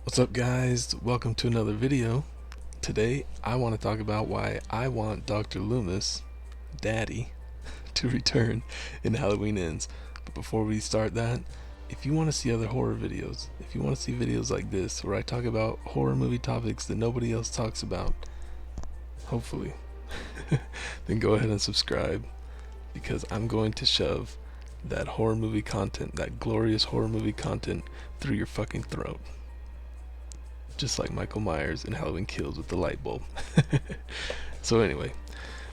What's up, guys? Welcome to another video. Today I want to talk about why I want Dr. Loomis, Daddy, to return in Halloween Ends. But before we start that, if you want to see other horror videos, if you want to see videos like this where I talk about horror movie topics that nobody else talks about, hopefully, then go ahead and subscribe, because I'm going to shove that horror movie content, that glorious horror movie content, through your fucking throat. Just like Michael Myers in Halloween Kills with the light bulb. So anyway,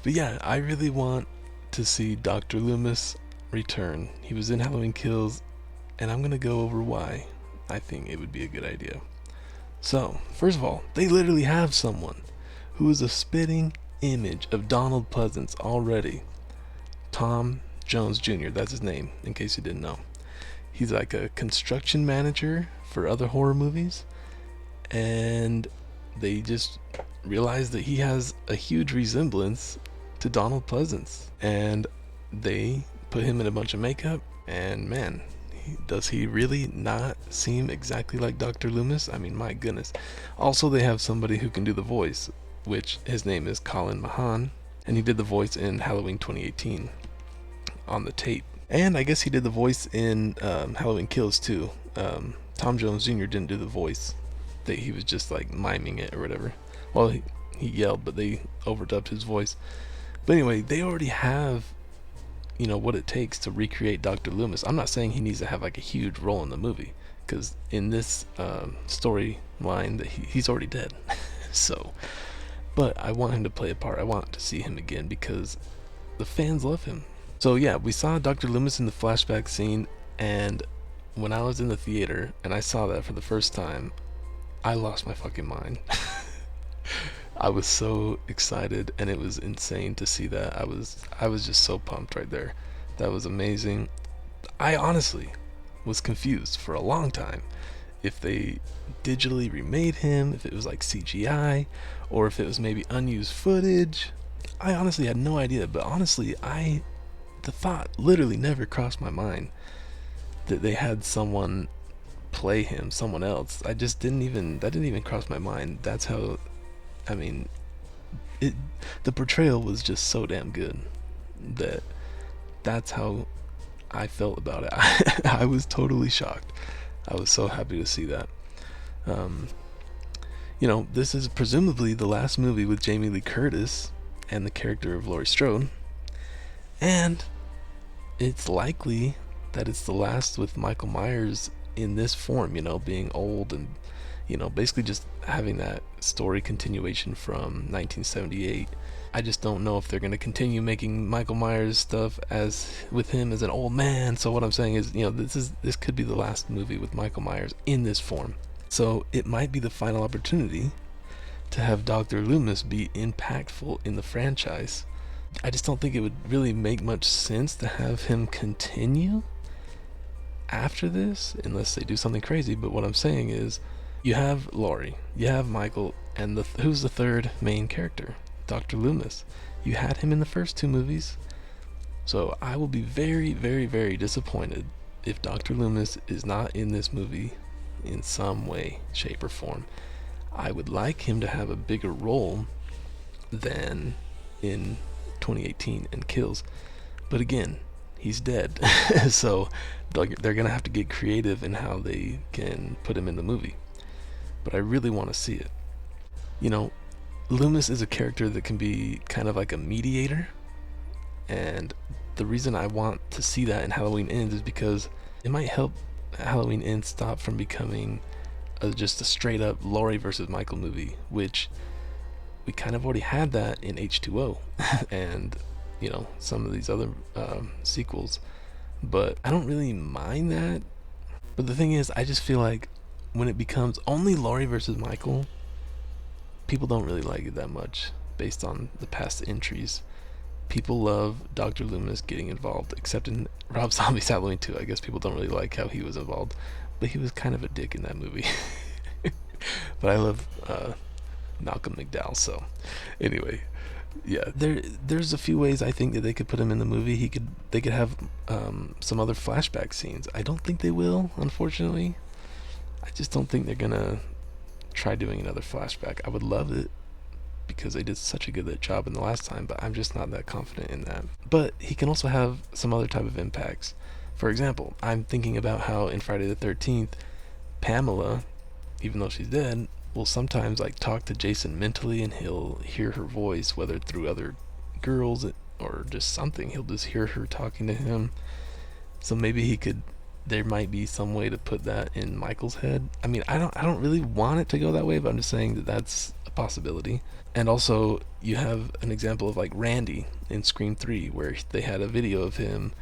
but yeah, I really want to see Dr. Loomis return. He was in Halloween Kills, and I'm gonna go over why I think it would be a good idea. So, first of all, they literally have someone who is a spitting image of Donald Pleasance already. Tom Jones Jr., that's his name, in case you didn't know. He's like a construction manager for other horror movies, and they just realized that he has a huge resemblance to Donald Pleasance, and they put him in a bunch of makeup, and man, does he really not seem exactly like Dr. Loomis? I mean, my goodness. Also, they have somebody who can do the voice, which his name is Colin Mahan, and he did the voice in Halloween 2018 on the tape. And I guess he did the voice in Halloween Kills too. Tom Jones Jr. didn't do the voice. He was just like miming it or whatever. Well, he yelled, but they overdubbed his voice. But anyway, they already have, what it takes to recreate Dr. Loomis. I'm not saying he needs to have like a huge role in the movie, because in this storyline that he's already dead. So, but I want him to play a part. I want to see him again because the fans love him. So yeah, we saw Dr. Loomis in the flashback scene, and when I was in the theater and I saw that for the first time, I lost my fucking mind. I was so excited, and it was insane to see that. I was just so pumped right there. That was amazing. I honestly was confused for a long time if they digitally remade him, if it was like CGI, or if it was maybe unused footage. I honestly had no idea, but honestly, the thought literally never crossed my mind that they had someone play him, someone else. That didn't even cross my mind. That's how, I mean, the portrayal was just so damn good that that's how I felt about it. I was totally shocked. I was so happy to see that. Um, this is presumably the last movie with Jamie Lee Curtis and the character of Laurie Strode, and it's likely that it's the last with Michael Myers in this form, being old and, basically just having that story continuation from 1978. I just don't know if they're going to continue making Michael Myers stuff as with him as an old man. So what I'm saying is, this could be the last movie with Michael Myers in this form. So it might be the final opportunity to have Dr. Loomis be impactful in the franchise. I just don't think it would really make much sense to have him continue after this unless they do something crazy. But what I'm saying is, you have Laurie, you have Michael, and who's the third main character? Dr. Loomis. You had him in the first two movies. So I will be very, very, very disappointed if Dr. Loomis is not in this movie in some way, shape, or form. I would like him to have a bigger role than in 2018 and Kills. But again, he's dead. So they're gonna have to get creative in how they can put him in the movie. But I really want to see it. Loomis is a character that can be kind of like a mediator, and the reason I want to see that in Halloween Ends is because it might help Halloween Ends stop from becoming just a straight up Laurie versus Michael movie, which we kind of already had that in H2O and some of these other sequels. But I don't really mind that. But the thing is, I just feel like when it becomes only Laurie versus Michael, people don't really like it that much based on the past entries. People love Dr. Loomis getting involved, except in Rob Zombie's Halloween 2. I guess people don't really like how he was involved, but he was kind of a dick in that movie. But I love Malcolm McDowell, so anyway, yeah, there's a few ways I think that they could put him in the movie. They could have some other flashback scenes. I don't think they will, unfortunately. I just don't think they're gonna try doing another flashback. I would love it because they did such a good job in the last time, but I'm just not that confident in that. But he can also have some other type of impacts. For example, I'm thinking about how in Friday the 13th, Pamela, even though she's dead, will sometimes like talk to Jason mentally, and he'll hear her voice, whether through other girls or just something. He'll just hear her talking to him. So maybe there might be some way to put that in Michael's head. I mean, I don't really want it to go that way, but I'm just saying that that's a possibility. And also, you have an example of like Randy in Scream 3, where they had a video of him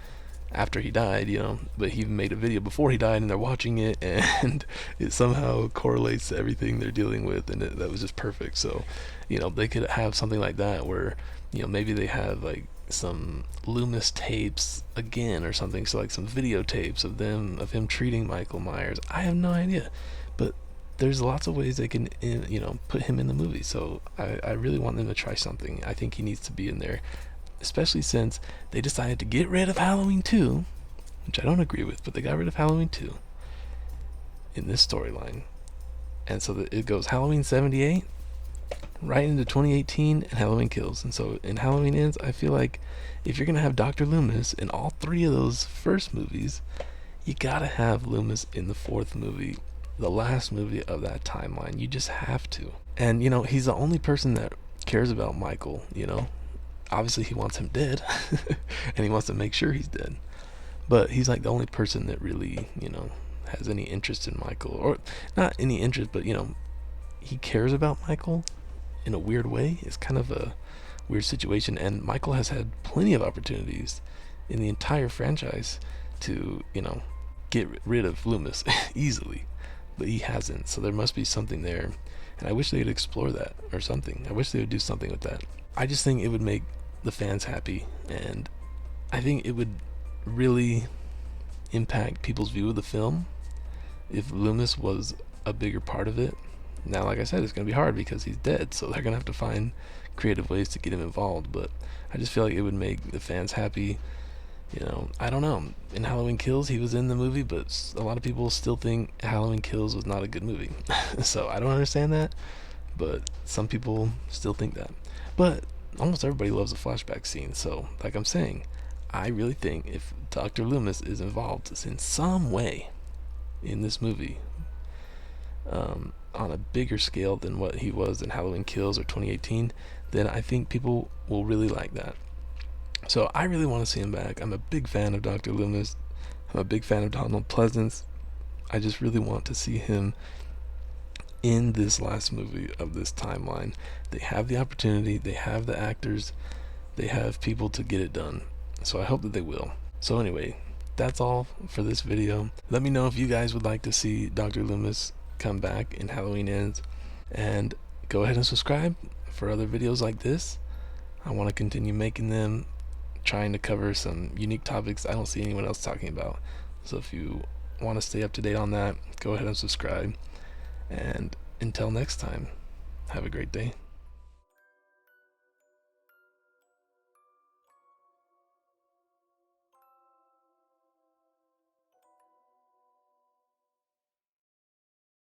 after he died, but he made a video before he died, and they're watching it, and it somehow correlates to everything they're dealing with, and that was just perfect. So, they could have something like that where, maybe they have like some Loomis tapes again or something, so like some videotapes of him treating Michael Myers. I have no idea, but there's lots of ways they can put him in the movie. So I really want them to try something. I think he needs to be in there, especially since they decided to get rid of Halloween 2, which I don't agree with, but they got rid of Halloween 2 in this storyline. And so it goes Halloween 78 right into 2018 and Halloween Kills. And so in Halloween Ends, I feel like if you're going to have Dr. Loomis in all three of those first movies, you got to have Loomis in the fourth movie, the last movie of that timeline. You just have to. And, he's the only person that cares about Michael, Obviously, he wants him dead, and he wants to make sure he's dead. But he's like the only person that really, has any interest in Michael. Or not any interest, but, he cares about Michael in a weird way. It's kind of a weird situation. And Michael has had plenty of opportunities in the entire franchise to, get rid of Loomis easily. But he hasn't. So there must be something there. And I wish they would explore that or something. I wish they would do something with that. I just think it would make the fans happy, and I think it would really impact people's view of the film if Loomis was a bigger part of it. Now, like I said, it's going to be hard because he's dead, so they're going to have to find creative ways to get him involved, but I just feel like it would make the fans happy. I don't know. In Halloween Kills, he was in the movie, but a lot of people still think Halloween Kills was not a good movie. So I don't understand that, but some people still think that. But almost everybody loves a flashback scene, so like I'm saying, I really think if Dr. Loomis is involved in some way in this movie, on a bigger scale than what he was in Halloween Kills or 2018, then I think people will really like that. So I really want to see him back. I'm a big fan of Dr. Loomis. I'm a big fan of Donald Pleasance. I just really want to see him in this last movie of this timeline. They have the opportunity, they have the actors, they have people to get it done. So I hope that they will. So anyway, that's all for this video. Let me know if you guys would like to see Dr. Loomis come back in Halloween Ends, and go ahead and subscribe for other videos like this. I want to continue making them, trying to cover some unique topics I don't see anyone else talking about. So if you want to stay up to date on that, go ahead and subscribe. And until next time, have a great day.